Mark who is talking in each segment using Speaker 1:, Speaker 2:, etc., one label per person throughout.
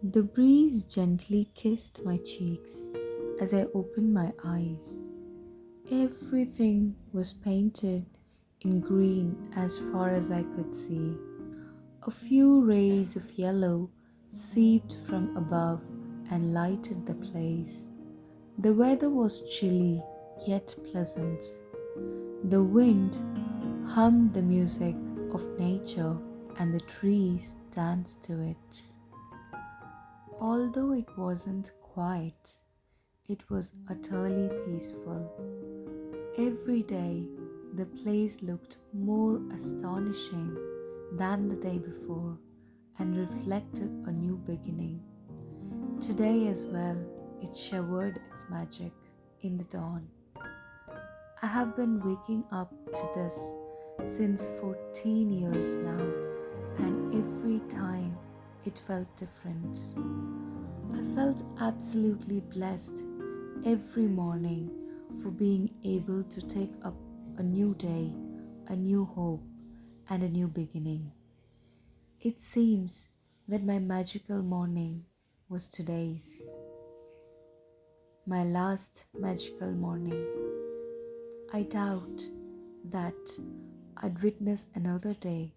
Speaker 1: The breeze gently kissed my cheeks as I opened my eyes. Everything was painted in green as far as I could see. A few rays of yellow seeped from above and lighted the place. The weather was chilly yet pleasant. The wind hummed the music of nature and the trees danced to it. Although it wasn't quiet, it was utterly peaceful. Every day, the place looked more astonishing than the day before and reflected a new beginning. Today as well, it showered its magic in the dawn. I have been waking up to this since 14 years now, and every time it felt different. I felt absolutely blessed every morning for being able to take up a new day, a new hope, and a new beginning. It seems that my magical morning was today's, my last magical morning. I doubt that I'd witness another day.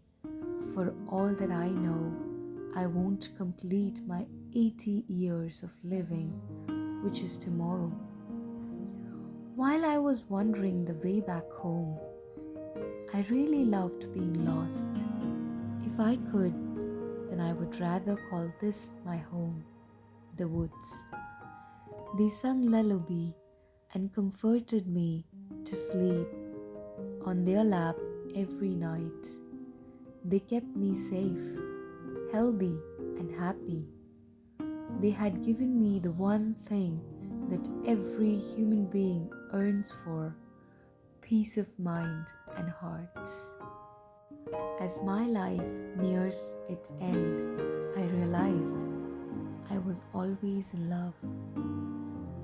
Speaker 1: For all that I know, I won't complete my 80 years of living, which is tomorrow. While I was wandering the way back home, I really loved being lost. If I could, then I would rather call this my home, the woods. They sung lullaby and comforted me to sleep on their lap every night. They kept me safe, healthy, and happy. They had given me the one thing that every human being earns for: peace of mind and heart. As my life nears its end, I realized I was always in love.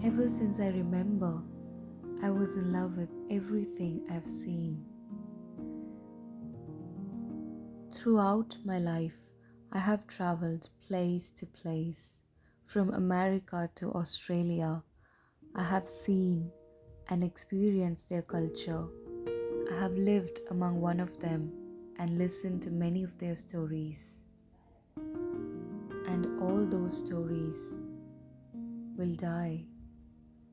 Speaker 1: Ever since I remember, I was in love with everything I've seen. Throughout my life, I have traveled place to place. From America to Australia, I have seen and experienced their culture. I have lived among one of them and listened to many of their stories. And all those stories will die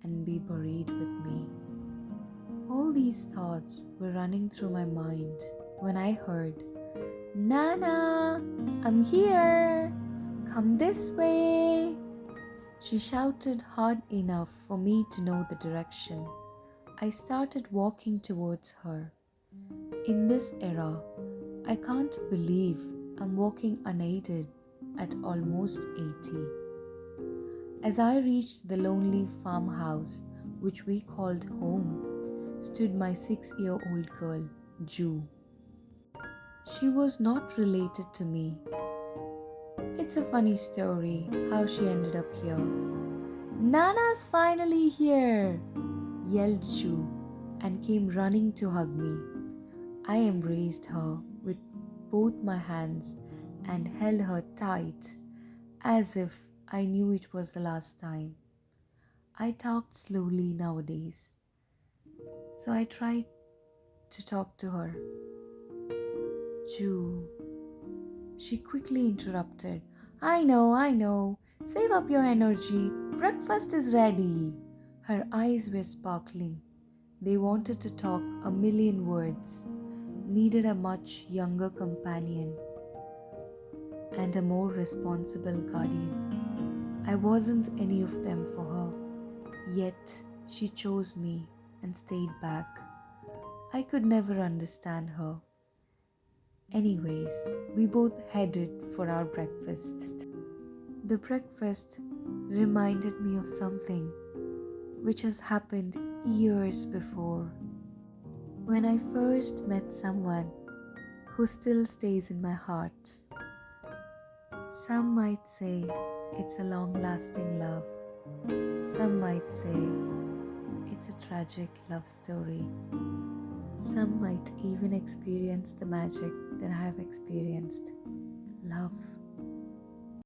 Speaker 1: and be buried with me. All these thoughts were running through my mind when I heard, "Nana, I'm here! Come this way!" She shouted hard enough for me to know the direction. I started walking towards her. In this era, I can't believe I'm walking unaided at almost 80. As I reached the lonely farmhouse, which we called home, stood my 6-year-old girl, Ju. She was not related to me. It's a funny story how she ended up here. "Nana's finally here!" yelled Ju and came running to hug me. I embraced her with both my hands and held her tight as if I knew it was the last time. I talked slowly nowadays, so I tried to talk to her. "Ju," she quickly interrupted. I know. Save up your energy. Breakfast is ready." Her eyes were sparkling. They wanted to talk a million words, needed a much younger companion and a more responsible guardian. I wasn't any of them for her, yet she chose me and stayed back. I could never understand her. Anyways, we both headed for our breakfast. The breakfast reminded me of something which has happened years before. When I first met someone who still stays in my heart. Some might say it's a long-lasting love. Some might say it's a tragic love story. Some might even experience the magic that I have experienced. Love.